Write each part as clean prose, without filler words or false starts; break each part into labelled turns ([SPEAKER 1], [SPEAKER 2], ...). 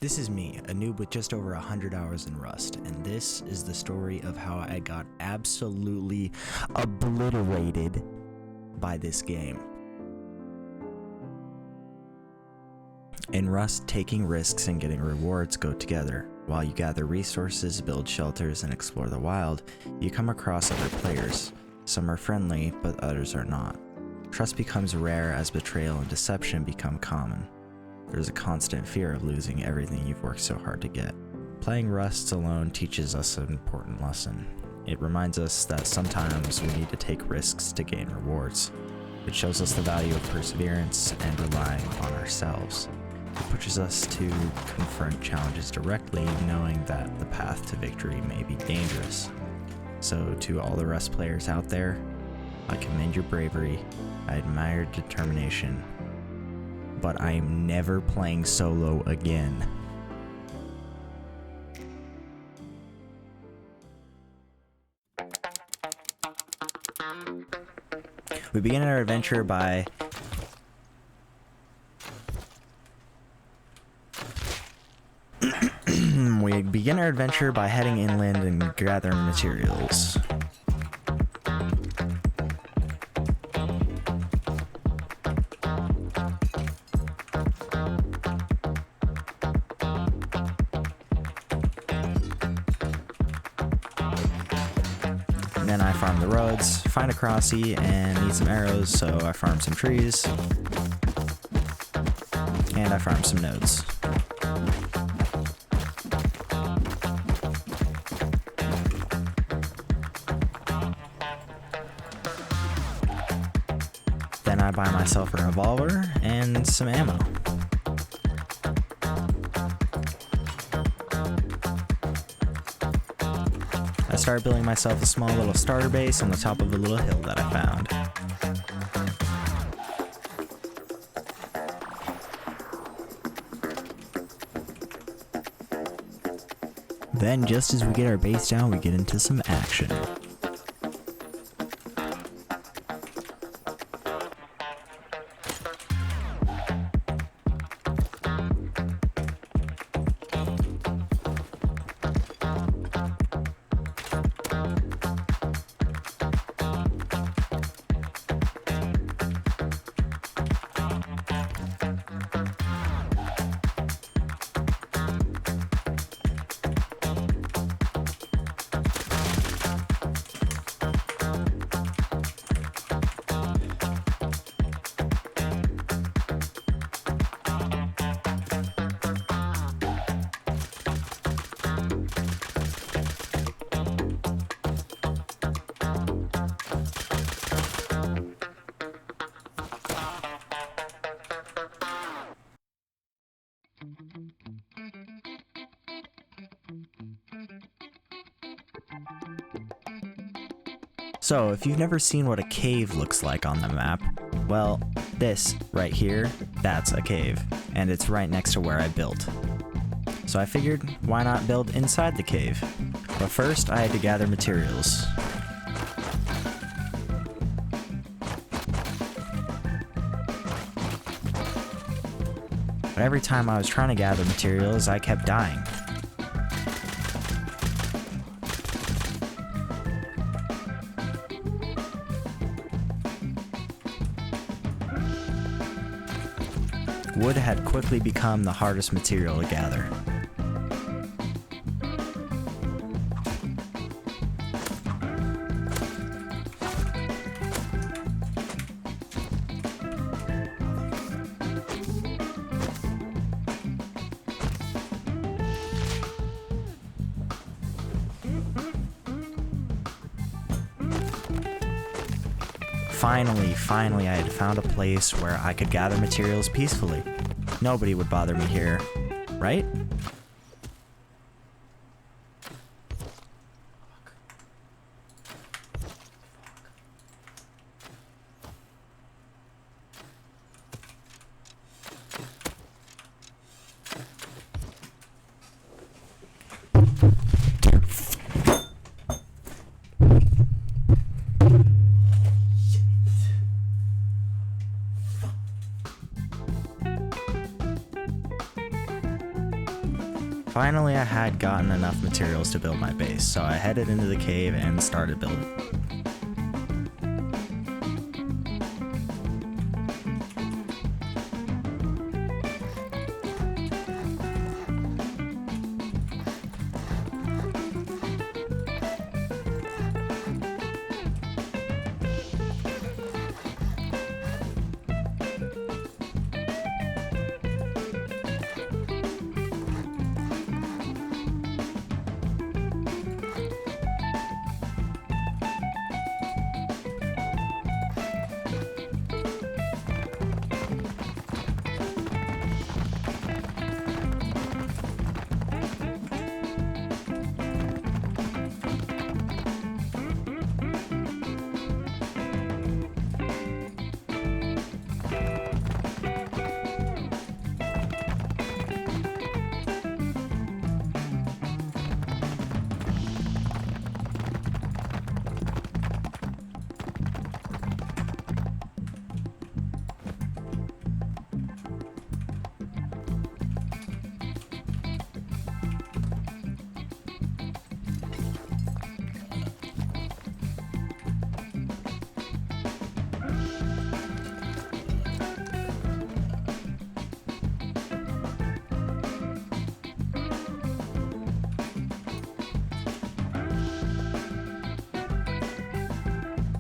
[SPEAKER 1] This is me, a noob with just over 100 hours in Rust, and this is the story of how I got absolutely obliterated by this game. In Rust, taking risks and getting rewards go together. While you gather resources, build shelters, and explore the wild, you come across other players. Some are friendly, but others are not. Trust becomes rare as betrayal and deception become common. There's a constant fear of losing everything you've worked so hard to get. Playing Rust alone teaches us an important lesson. It reminds us that sometimes we need to take risks to gain rewards. It shows us the value of perseverance and relying on ourselves. It pushes us to confront challenges directly, knowing that the path to victory may be dangerous. So to all the Rust players out there, I commend your bravery, I admire your determination, but I am never playing solo again. We begin our adventure by heading inland and gathering materials. Then I farm the roads, find a crossy, and need some arrows, so I farm some trees, and I farm some nodes. Then I buy myself a revolver and some ammo. I started building myself a small little starter base on the top of a little hill that I found. Then, just as we get our base down, we get into some action. So, if you've never seen what a cave looks like on the map, well, this right here, that's a cave, and it's right next to where I built. So I figured, why not build inside the cave? But first, I had to gather materials. But every time I was trying to gather materials, I kept dying. Wood had quickly become the hardest material to gather. Finally, I had found a place where I could gather materials peacefully. Nobody would bother me here, right? Finally, I had gotten enough materials to build my base, so I headed into the cave and started building.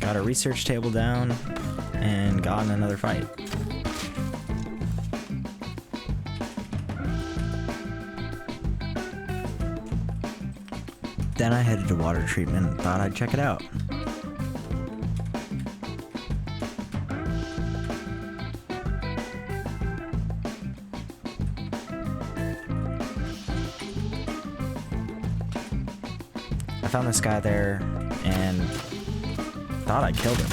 [SPEAKER 1] Got a research table down and got in another fight. Then I headed to water treatment and thought I'd check it out. I found this guy there and thought I killed him.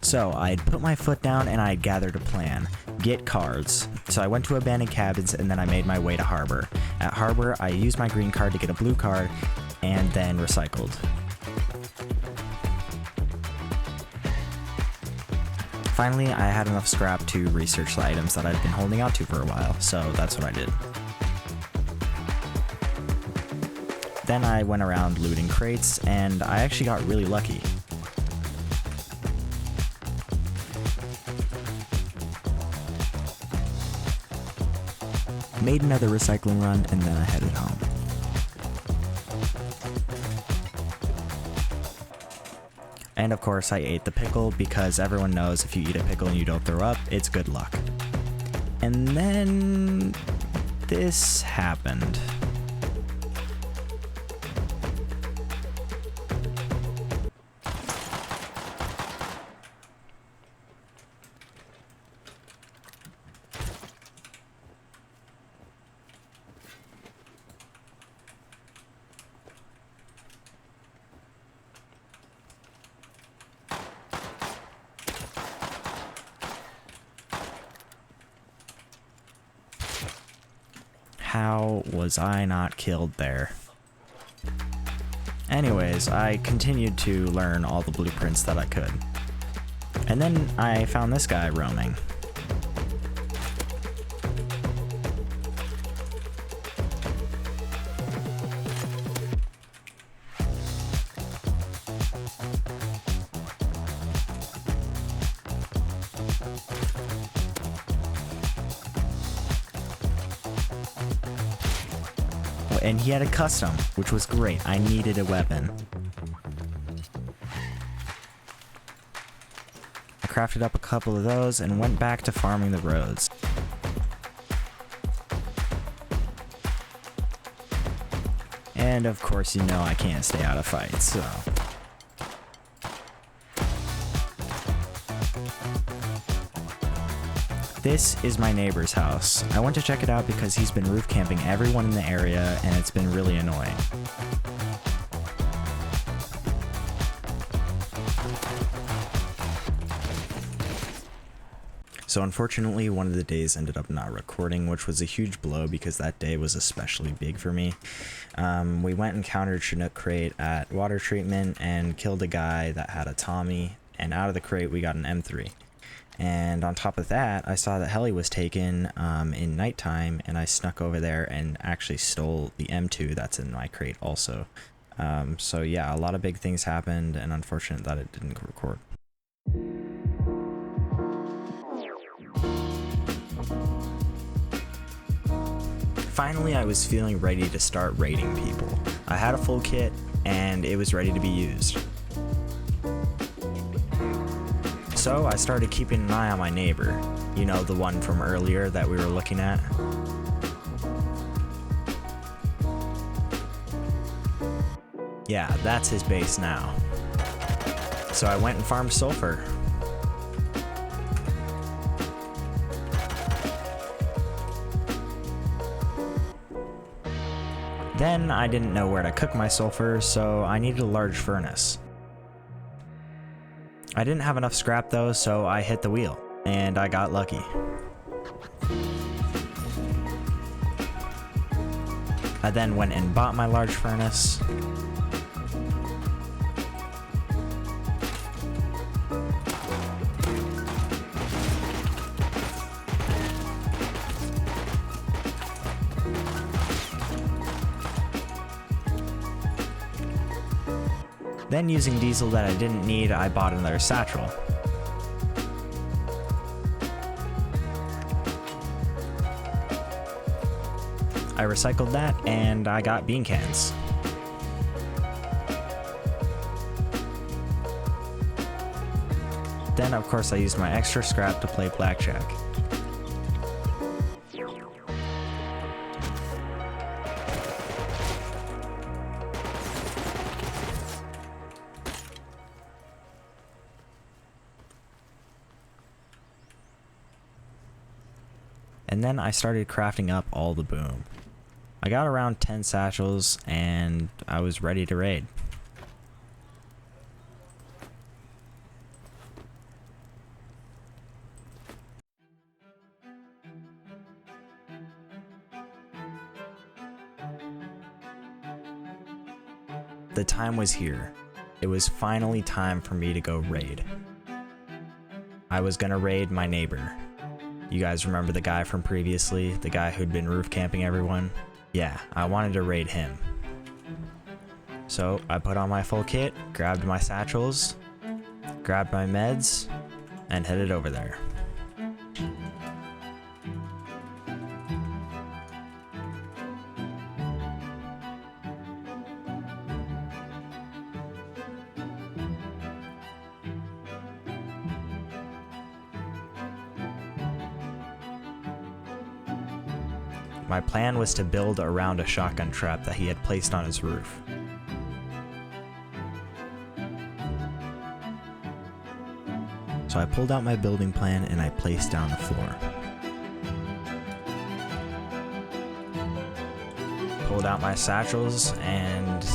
[SPEAKER 1] So I'd put my foot down and I'd gathered a plan. Get cards. So I went to abandoned cabins and then I made my way to Harbor. At Harbor, I used my green card to get a blue card and then recycled. Finally, I had enough scrap to research the items that I'd been holding out to for a while, so that's what I did. Then I went around looting crates and I actually got really lucky. Made another recycling run, and then I headed home. And of course I ate the pickle because everyone knows if you eat a pickle and you don't throw up, it's good luck. And then this happened. How was I not killed there? Anyways, I continued to learn all the blueprints that I could. And then I found this guy roaming. And he had a custom, which was great. I needed a weapon. I crafted up a couple of those and went back to farming the roads. And of course, you know I can't stay out of fights, so... This is my neighbor's house. I went to check it out because he's been roof camping everyone in the area and it's been really annoying. So unfortunately, one of the days ended up not recording, which was a huge blow because that day was especially big for me. We went and countered Chinook crate at water treatment and killed a guy that had a Tommy, and out of the crate we got an M3. And on top of that, I saw that heli was taken in nighttime, and I snuck over there and actually stole the M2 that's in my crate also. So yeah, a lot of big things happened, and unfortunate that it didn't record. Finally, I was feeling ready to start raiding people. I had a full kit, and it was ready to be used. So I started keeping an eye on my neighbor. You know, the one from earlier that we were looking at? Yeah, that's his base now. So I went and farmed sulfur. Then I didn't know where to cook my sulfur, so I needed a large furnace. I didn't have enough scrap though, so I hit the wheel, and I got lucky. I then went and bought my large furnace. Then, using diesel that I didn't need, I bought another satchel. I recycled that, and I got bean cans. Then, of course, I used my extra scrap to play blackjack. And then I started crafting up all the boom. I got around 10 satchels and I was ready to raid. The time was here. It was finally time for me to go raid. I was gonna raid my neighbor. You guys remember the guy from previously? The guy who'd been roof camping everyone? Yeah, I wanted to raid him. So I put on my full kit, grabbed my satchels, grabbed my meds, and headed over there. My plan was to build around a shotgun trap that he had placed on his roof. So I pulled out my building plan and I placed down the floor. Pulled out my satchels, and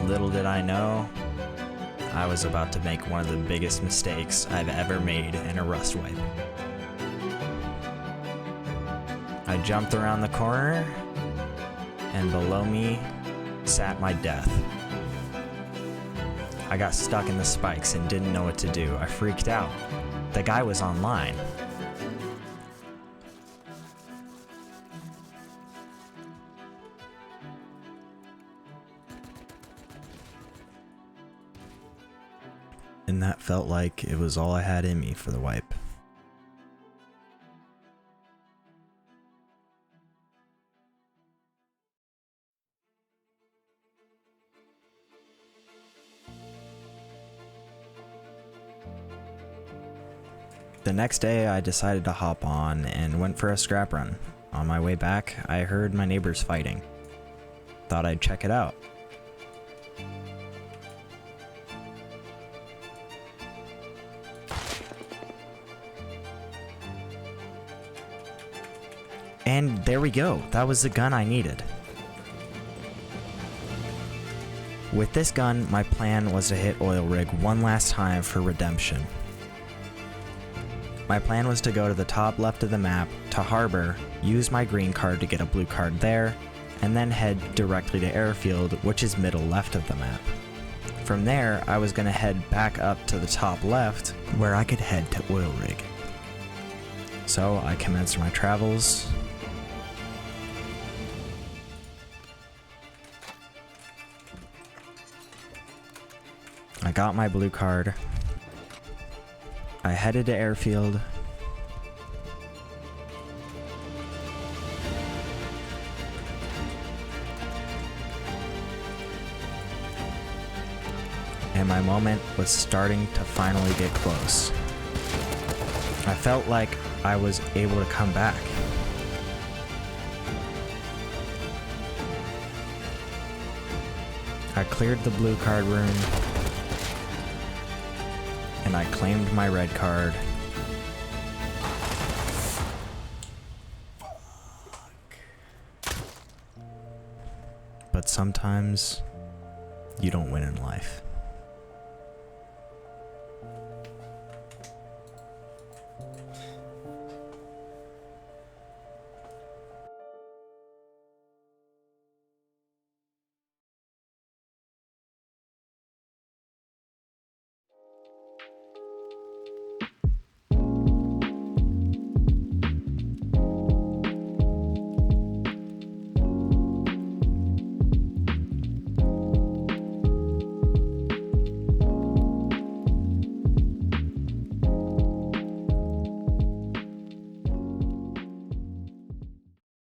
[SPEAKER 1] little did I know, I was about to make one of the biggest mistakes I've ever made in a rust wipe. I jumped around the corner, and below me sat my death. I got stuck in the spikes and didn't know what to do. I freaked out. The guy was online. And that felt like it was all I had in me for the wipe. The next day, I decided to hop on and went for a scrap run. On my way back, I heard my neighbors fighting. Thought I'd check it out. And there we go, that was the gun I needed. With this gun, my plan was to hit Oil Rig one last time for redemption. My plan was to go to the top left of the map, to Harbor, use my green card to get a blue card there, and then head directly to Airfield, which is middle left of the map. From there, I was going to head back up to the top left, where I could head to Oil Rig. So I commenced my travels. I got my blue card. I headed to Airfield. And my moment was starting to finally get close. I felt like I was able to come back. I cleared the blue card room, and I claimed my red card. But sometimes you don't win in life.